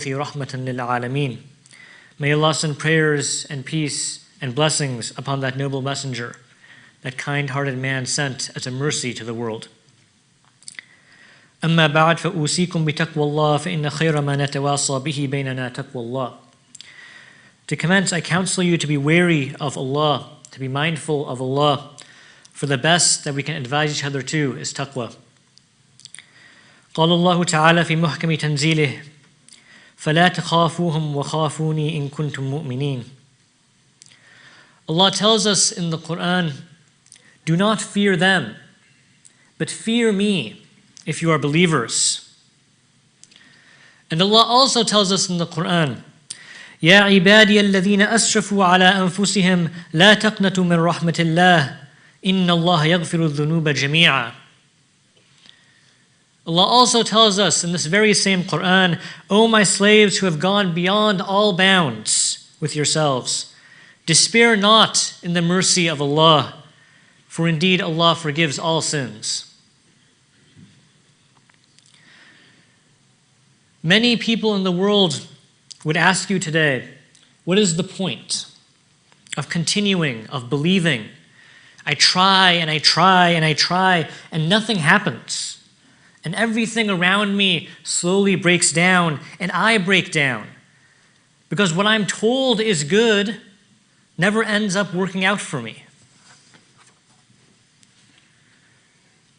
رحمة للعالمين. May Allah send prayers and peace and blessings upon that noble messenger, that kind-hearted man sent as a mercy to the world. أما بعد فأوصيكم بتقوى الله فإن خير ما نتواصى به بيننا تقوى الله. To commence, I counsel you to be wary of Allah, to be mindful of Allah, for the best that we can advise each other to is taqwa. قال الله تعالى في محكم تنزيله فلا تخافوهم وخافوني إن كنتم مؤمنين. Allah tells us in the Quran, do not fear them, but fear me if you are believers. And Allah also tells us in the Quran, يا عبادي الذين أسرفوا على أنفسهم لا تقنطوا من رحمة الله إن الله يغفر الذنوب جميعا. Allah also tells us in this very same Quran, O my slaves who have gone beyond all bounds with yourselves, despair not in the mercy of Allah, for indeed Allah forgives all sins. Many people in the world would ask you today, what is the point of continuing, of believing? I try and I try and I try and nothing happens. And everything around me slowly breaks down and I break down. Because what I'm told is good never ends up working out for me.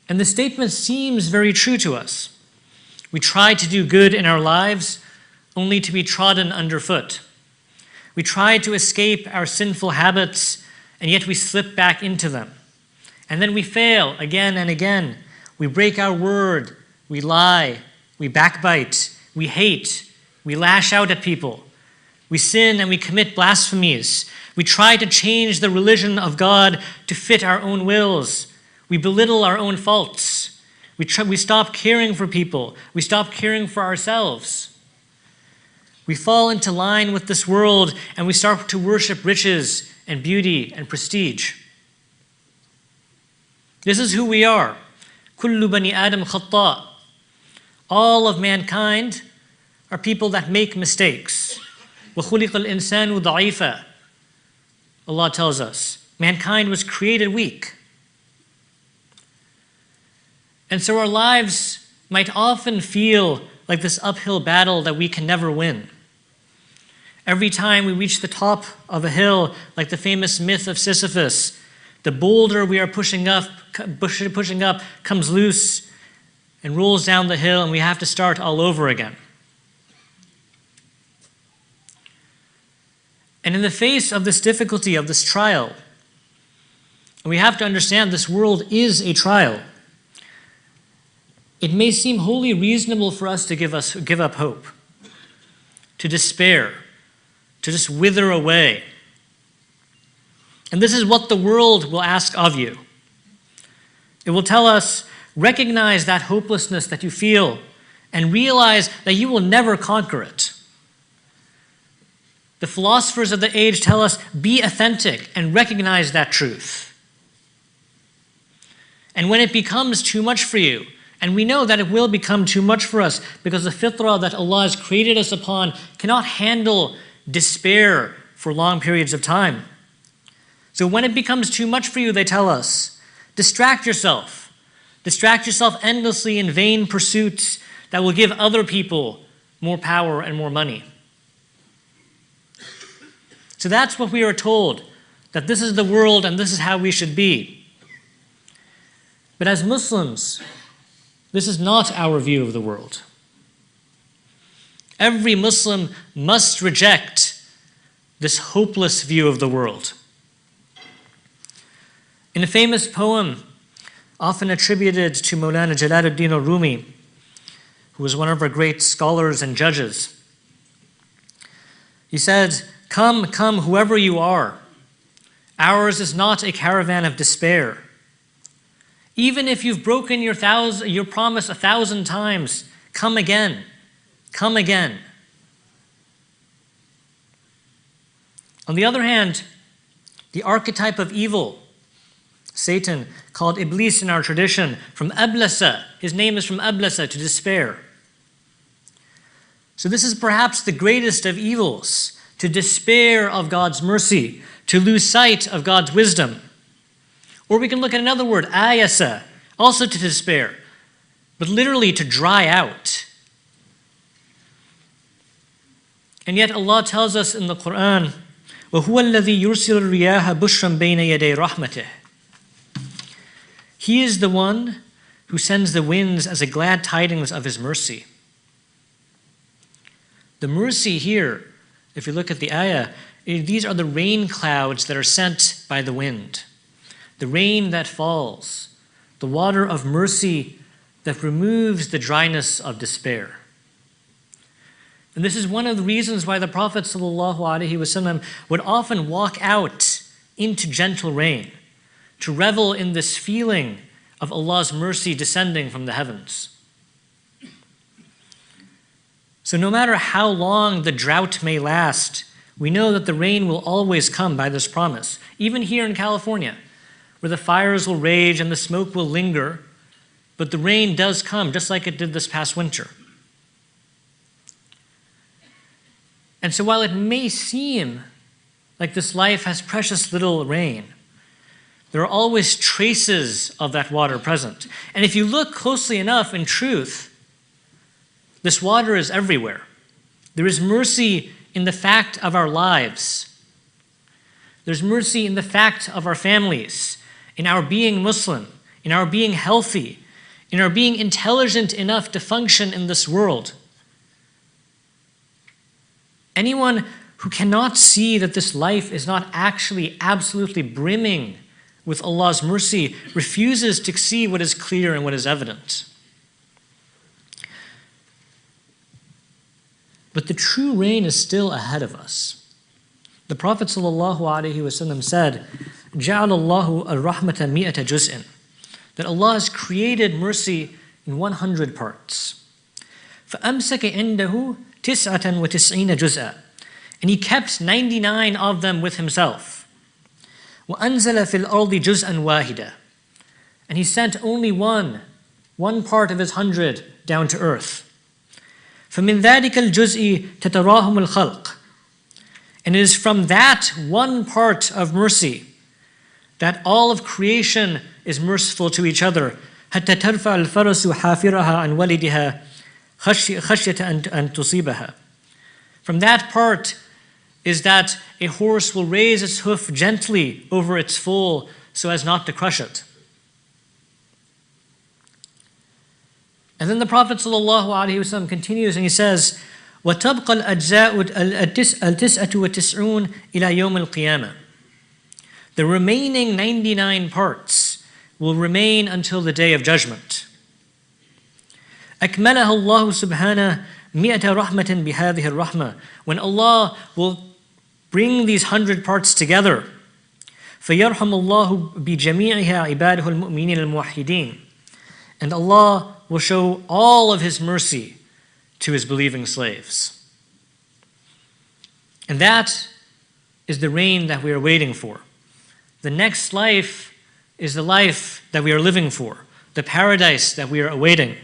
And the statement seems very true to us. We try to do good in our lives only to be trodden underfoot. We try to escape our sinful habits and yet we slip back into them. And then we fail again and again. We break our word, we lie, we backbite, we hate, we lash out at people. We sin and we commit blasphemies. We try to change the religion of God to fit our own wills. We belittle our own faults. We stop caring for people. We stop caring for ourselves. We fall into line with this world and we start to worship riches and beauty and prestige. This is who we are. كل بني آدم خطاء. All of mankind are people that make mistakes. وخلق الإنسان ضعيفا. Allah tells us, mankind was created weak. And so our lives might often feel like this uphill battle that we can never win. Every time we reach the top of a hill, like the famous myth of Sisyphus, the boulder we are pushing up comes loose and rolls down the hill and we have to start all over again. And in the face of this difficulty, of this trial, we have to understand this world is a trial. It may seem wholly reasonable for us to give up hope, to despair, to just wither away. And this is what the world will ask of you. It will tell us, recognize that hopelessness that you feel and realize that you will never conquer it. The philosophers of the age tell us, be authentic and recognize that truth. And when it becomes too much for you, and we know that it will become too much for us because the fitrah that Allah has created us upon cannot handle despair for long periods of time. So when it becomes too much for you, they tell us, distract yourself. Distract yourself endlessly in vain pursuits that will give other people more power and more money. So that's what we are told, that this is the world and this is how we should be. But as Muslims, this is not our view of the world. Every Muslim must reject this hopeless view of the world. In a famous poem, often attributed to Maulana Jalaluddin al-Rumi, who was one of our great scholars and judges, he said, "Come, come, whoever you are. Ours is not a caravan of despair. Even if you've broken your promise 1,000 times, come again, come again." On the other hand, the archetype of evil, Satan, called Iblis in our tradition, from Ablasa, his name is from Ablasa, to despair. So this is perhaps the greatest of evils, to despair of God's mercy, to lose sight of God's wisdom. Or we can look at another word, ayasa, also to despair, but literally to dry out. And yet Allah tells us in the Quran, وَهُوَ الَّذِي يُرْسِلُ الرِّيَاحَ بُشْرًا بَيْنَ يَدَيْ رَحْمَتِهِ. He is the one who sends the winds as a glad tidings of His mercy. The mercy here, if you look at the ayah, these are the rain clouds that are sent by the wind. The rain that falls, the water of mercy that removes the dryness of despair. And this is one of the reasons why the Prophet ﷺ would often walk out into gentle rain, to revel in this feeling of Allah's mercy descending from the heavens. So no matter how long the drought may last, we know that the rain will always come by this promise. Even here in California, where the fires will rage and the smoke will linger, but the rain does come, just like it did this past winter. And so while it may seem like this life has precious little rain, there are always traces of that water present. And if you look closely enough, in truth, this water is everywhere. There is mercy in the fact of our lives. There's mercy in the fact of our families, in our being Muslim, in our being healthy, in our being intelligent enough to function in this world. Anyone who cannot see that this life is not actually absolutely brimming with Allah's mercy refuses to see what is clear and what is evident. But the true rain is still ahead of us. The Prophet ﷺ said, جَعَلَ اللَّهُ الرَّحْمَةَ مِئَةَ جُزْءٍ, that Allah has created mercy in 100 parts. فَأَمْسَكَ عِنْدَهُ تِسْعَةً وَتِسْعِينَ جُزْءًا, and He kept 99 of them with Himself. وَأَنزَلَ فِي الْأَرْضِ جُزْءًا وَاحِدًا, and He sent only one part of His 100 down to earth. فَمِنْ ذَلِكَ الْجُزْءِ تَتَرَاهُمُ الْخَلْقِ, and it is from that one part of mercy that all of creation is merciful to each other. حَتَّى تَرْفَعَ الْفَرَسُ حَافِرَهَا عَنْ وَلِدِهَا خَشْيَةَ أَن تُصِيبَهَا. From that part is that a horse will raise its hoof gently over its foal so as not to crush it. And then the Prophet ﷺ continues and he says, وَتَبْقَى الْأَجْزَاءُ الْتِسْأَةُ وَتِسْعُونَ إِلَى يَوْمِ الْقِيَامَةِ. The remaining 99 parts will remain until the day of judgment. أَكْمَلَهَا اللَّهُ سُبْحَانَهُ مِئَةَ رَحْمَةٍ بِهَذِهِ الرَّحْمَةِ. When Allah will bring these 100 parts together, فَيَرْحَمُ اللَّهُ بِجَمِيعِهَا عِبَادَهُ الْمُؤْمِنِينَ الْمُوَحِّدِينَ. And Allah will show all of His mercy to His believing slaves. And that is the rain that we are waiting for. The next life is the life that we are living for, the paradise that we are awaiting.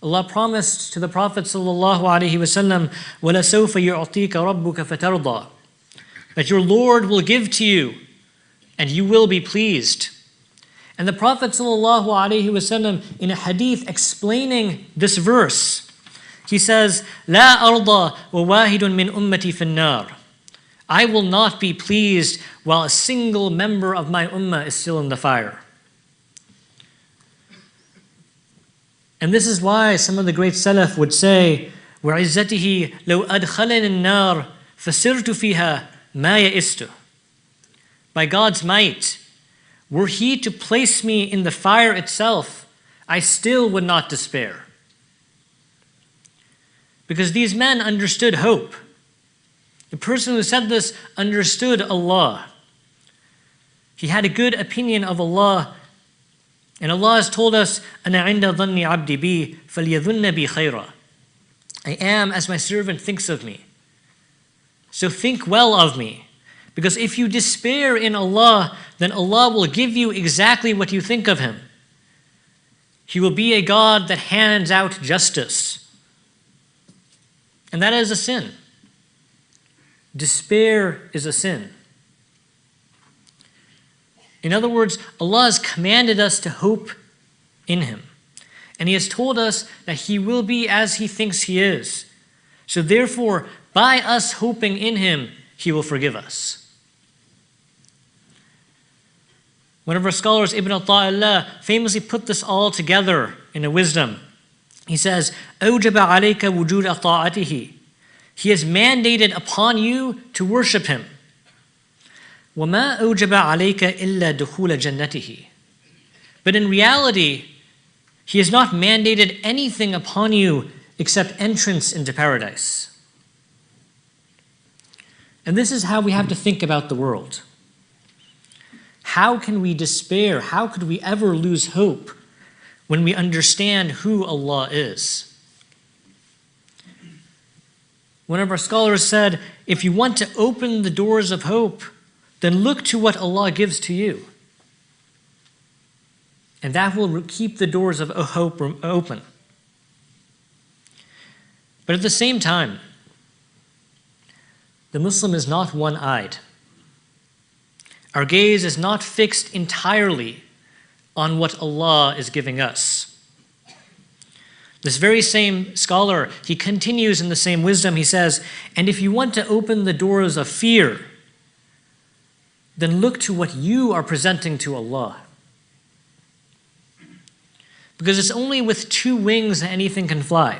Allah promised to the Prophet ﷺ, وَلَسَوْفَ يُعْطِيكَ رَبُّكَ فَتَرْضَى, that your Lord will give to you and you will be pleased. And the Prophet ﷺ, in a hadith explaining this verse, he says, لَا أَرْضَى وَوَاهِدٌ مِّنْ أُمَّتِي فِي النَّارِ. I will not be pleased while a single member of my ummah is still in the fire. And this is why some of the great Salaf would say, وَعِزَّتِهِ لَوْ أَدْخَلَنِ النَّارِ فَسِرْتُ فِيهَا مَا يَئِسْتُ. By God's might, were He to place me in the fire itself, I still would not despair. Because these men understood hope. The person who said this understood Allah. He had a good opinion of Allah. And Allah has told us, أَنَا عِنْدَ ظَنِّ عَبْدِ بِي فَلْيَظُنَّ بِي خَيْرًا. I am as my servant thinks of me. So think well of me. Because if you despair in Allah, then Allah will give you exactly what you think of Him. He will be a God that hands out justice. And that is a sin. Despair is a sin. In other words, Allah has commanded us to hope in Him. And He has told us that He will be as He thinks He is. So therefore, by us hoping in Him, He will forgive us. One of our scholars, Ibn Atta'illah, famously put this all together in a wisdom. He says, أَوْجَبَ عَلَيْكَ وُجُودَ طَاعَتِهِ. He has mandated upon you to worship Him. وَمَا أَوْجَبَ عَلَيْكَ إِلَّا دُخُولَ جَنَّتِهِ. But in reality, He has not mandated anything upon you except entrance into paradise. And this is how we have to think about the world. How can we despair? How could we ever lose hope when we understand who Allah is? One of our scholars said, if you want to open the doors of hope, then look to what Allah gives to you. And that will keep the doors of hope open. But at the same time, the Muslim is not one-eyed. Our gaze is not fixed entirely on what Allah is giving us. This very same scholar, he continues in the same wisdom. He says, and if you want to open the doors of fear, then look to what you are presenting to Allah. Because it's only with two wings that anything can fly.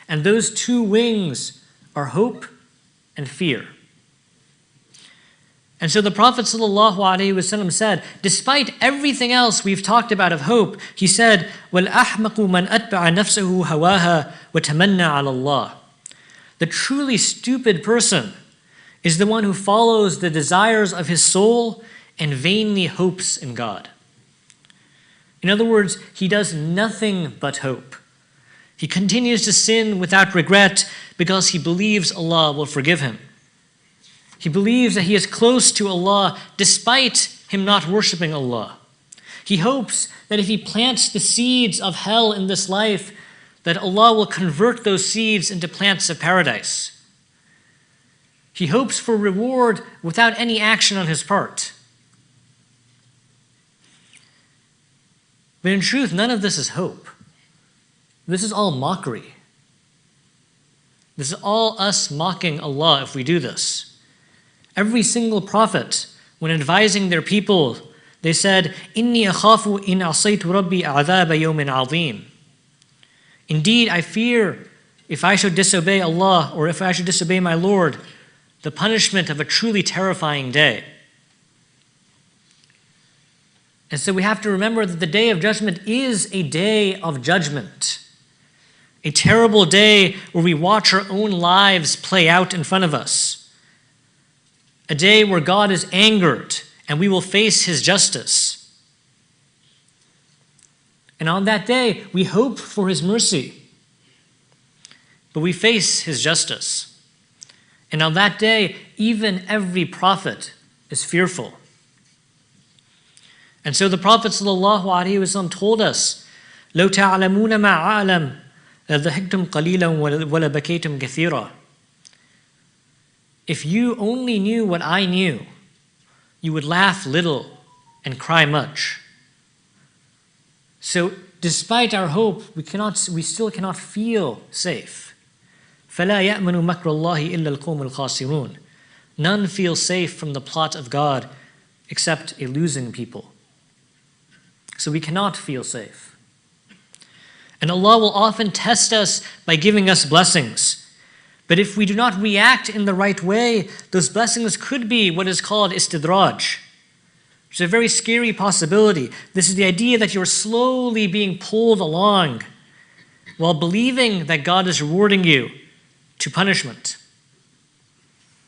And those two wings are hope and fear. And so the Prophet ﷺ said, despite everything else we've talked about of hope, he said, وَالْأَحْمَقُ مَنْ أَتْبَعَ نَفْسَهُ هَوَاهَا وَتَمَنَّى عَلَى اللَّهِ. The truly stupid person is the one who follows the desires of his soul and vainly hopes in God. In other words, he does nothing but hope. He continues to sin without regret because he believes Allah will forgive him. He believes that he is close to Allah despite him not worshiping Allah. He hopes that if he plants the seeds of hell in this life, that Allah will convert those seeds into plants of paradise. He hopes for reward without any action on his part. But in truth, none of this is hope. This is all mockery. This is all us mocking Allah if we do this. Every single prophet, when advising their people, they said, إِنِّي أَخَافُ إِنْ عَصَيْتُ رَبِّي عَذَابَ يَوْمٍ عَظِيمٍ. Indeed, I fear if I should disobey Allah or if I should disobey my Lord, the punishment of a truly terrifying day. And so we have to remember that the day of judgment is a day of judgment. A terrible day where we watch our own lives play out in front of us. A day where God is angered and we will face His justice. And on that day, we hope for His mercy, but we face His justice. And on that day, even every prophet is fearful. And so the Prophet ﷺ told us, لو تعلمون ما أعلم لضحكتم قليلا ولبكيتم كثيرا. If you only knew what I knew, you would laugh little and cry much. So despite our hope, we still cannot feel safe. فَلَا يَأْمَنُ مَكْرَ اللَّهِ إِلَّا الْقَوْمُ الْخَاسِرُونَ. None feel safe from the plot of God except a losing people. So we cannot feel safe. And Allah will often test us by giving us blessings. But if we do not react in the right way, those blessings could be what is called istidraj. It's a very scary possibility. This is the idea that you're slowly being pulled along while believing that God is rewarding you to punishment.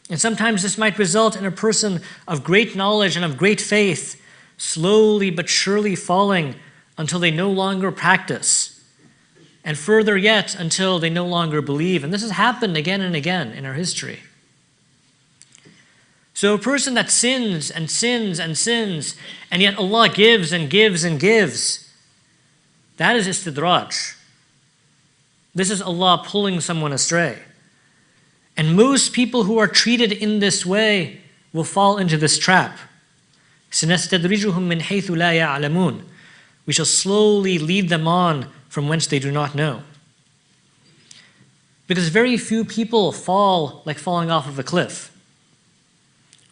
And sometimes this might result in a person of great knowledge and of great faith slowly but surely falling until they no longer practice. And further yet, until they no longer believe. And this has happened again and again in our history. So a person that sins and sins and sins, and yet Allah gives and gives and gives, that is istidraj. This is Allah pulling someone astray. And most people who are treated in this way will fall into this trap. سَنَسْتَدْرِجُهُم مِّنْ حَيْثُ لَا يَعْلَمُونَ. We shall slowly lead them on from whence they do not know. Because very few people fall like falling off of a cliff.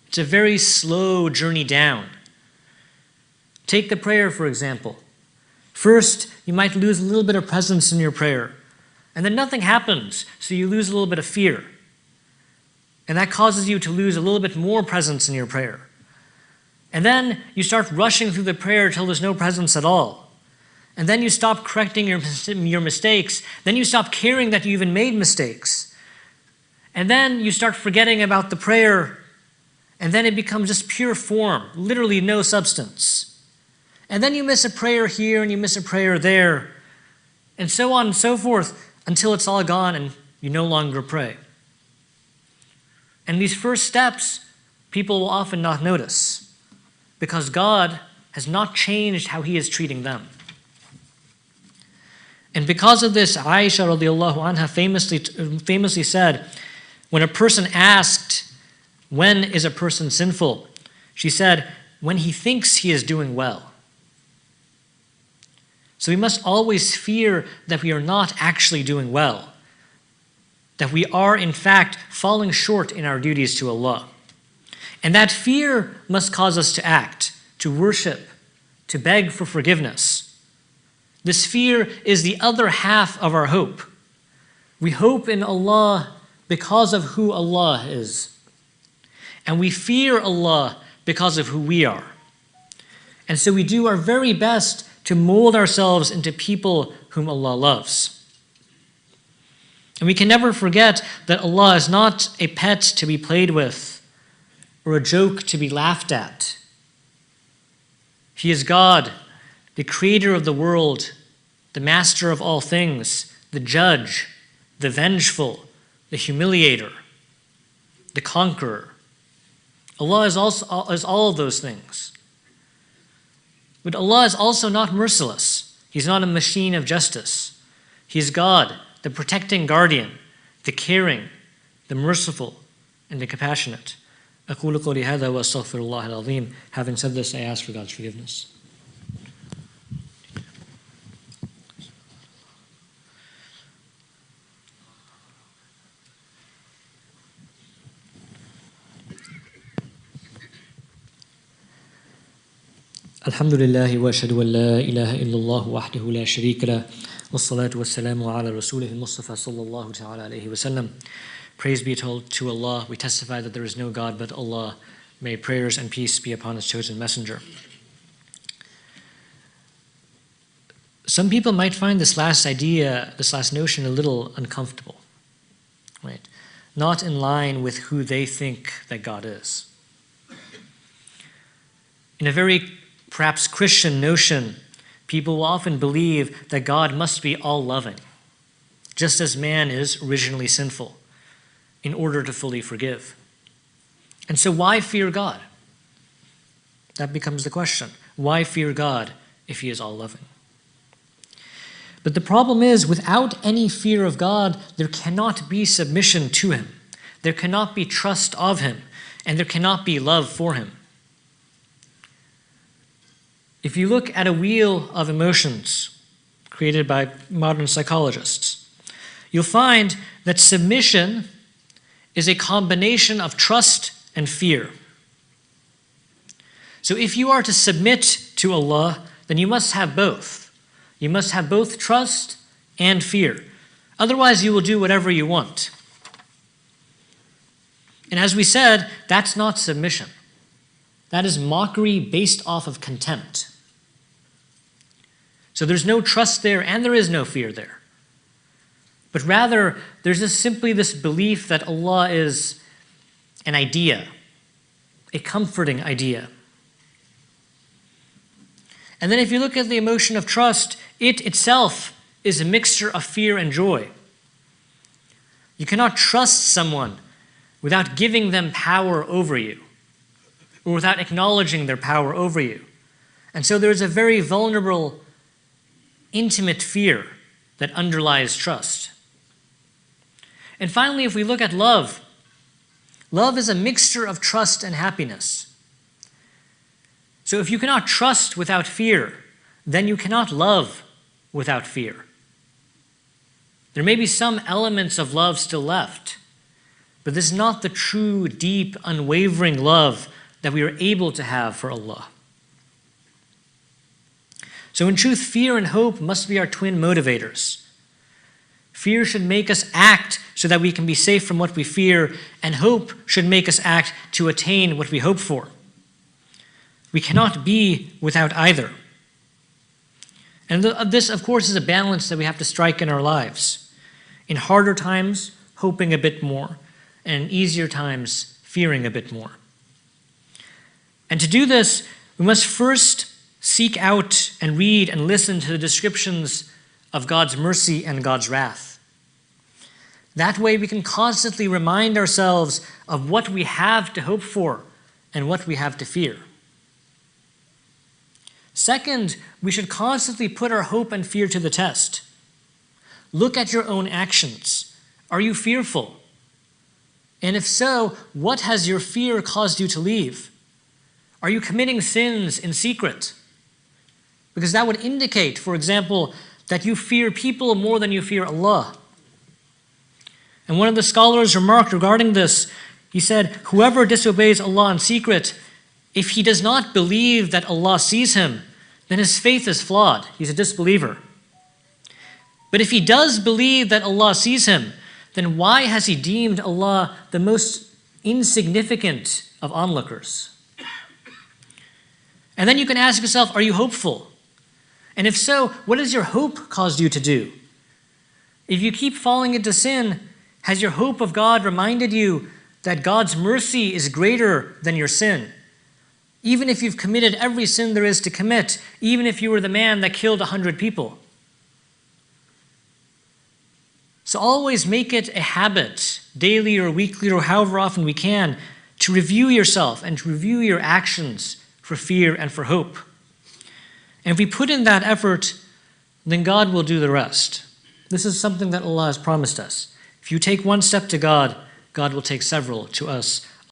It's a very slow journey down. Take the prayer, for example. First, you might lose a little bit of presence in your prayer, and then nothing happens, so you lose a little bit of fear. And that causes you to lose a little bit more presence in your prayer. And then you start rushing through the prayer till there's no presence at all. And then you stop correcting your mistakes. Then you stop caring that you even made mistakes. And then you start forgetting about the prayer. And then it becomes just pure form, literally no substance. And then you miss a prayer here and you miss a prayer there. And so on and so forth until it's all gone and you no longer pray. And these first steps, people will often not notice because God has not changed how He is treating them. And because of this, Aisha radiallahu anha famously said, when a person asked, when is a person sinful? She said, when he thinks he is doing well. So we must always fear that we are not actually doing well, that we are in fact falling short in our duties to Allah. And that fear must cause us to act, to worship, to beg for forgiveness. This fear is the other half of our hope. We hope in Allah because of who Allah is. And we fear Allah because of who we are. And so we do our very best to mold ourselves into people whom Allah loves. And we can never forget that Allah is not a pet to be played with or a joke to be laughed at. He is God, the creator of the world, the master of all things, the judge, the vengeful, the humiliator, the conqueror. Allah is all of those things. But Allah is also not merciless. He's not a machine of justice. He is God, the protecting guardian, the caring, the merciful, and the compassionate. أقول قولي هذا وأستغفر الله العظيم. Having said this, I ask for God's forgiveness. الحمد لله وأشهد أن لا إله إلا الله وحده لا شريك له والصلاة والسلام على رسوله المصطفى صلى الله تعالى عليه وسلم. Praise be told to Allah. We testify that there is no God but Allah. May prayers and peace be upon His chosen messenger. Some people might find this last idea, this last notion a little uncomfortable, right? Not in line with who they think that God is. In a very perhaps Christian notion, people will often believe that God must be all-loving, just as man is originally sinful, in order to fully forgive. And so why fear God? That becomes the question. Why fear God if He is all-loving? But the problem is, without any fear of God, there cannot be submission to Him. There cannot be trust of Him, and there cannot be love for Him. If you look at a wheel of emotions created by modern psychologists, you'll find that submission is a combination of trust and fear. So if you are to submit to Allah, then you must have both. You must have both trust and fear. Otherwise, you will do whatever you want. And as we said, that's not submission. That is mockery based off of contempt. So there's no trust there and there is no fear there. But rather, there's just simply this belief that Allah is an idea, a comforting idea. And then if you look at the emotion of trust, it itself is a mixture of fear and joy. You cannot trust someone without giving them power over you, or without acknowledging their power over you. And so there's a very vulnerable, intimate fear that underlies trust. And finally, if we look at love, love is a mixture of trust and happiness. So if you cannot trust without fear, then you cannot love without fear. There may be some elements of love still left, but this is not the true, deep, unwavering love that we are able to have for Allah. So in truth, fear and hope must be our twin motivators. Fear should make us act so that we can be safe from what we fear, and hope should make us act to attain what we hope for. We cannot be without either. And this, of course, is a balance that we have to strike in our lives. In harder times, hoping a bit more, and in easier times, fearing a bit more. And to do this, we must first seek out and read and listen to the descriptions of God's mercy and God's wrath. That way we can constantly remind ourselves of what we have to hope for and what we have to fear. Second, we should constantly put our hope and fear to the test. Look at your own actions. Are you fearful? And if so, what has your fear caused you to leave? Are you committing sins in secret? Because that would indicate, for example, that you fear people more than you fear Allah. And one of the scholars remarked regarding this, he said, whoever disobeys Allah in secret, if he does not believe that Allah sees him, then his faith is flawed. He's a disbeliever. But if he does believe that Allah sees him, then why has he deemed Allah the most insignificant of onlookers? And then you can ask yourself, are you hopeful? And if so, what has your hope caused you to do? If you keep falling into sin, has your hope of God reminded you that God's mercy is greater than your sin? Even if you've committed every sin there is to commit, even if you were the man that killed 100 people. So always make it a habit, daily or weekly or however often we can, to review yourself and to review your actions for fear and for hope. And if we put in that effort, then God will do the rest. This is something that Allah has promised us. If you take one step to God, God will take several to us.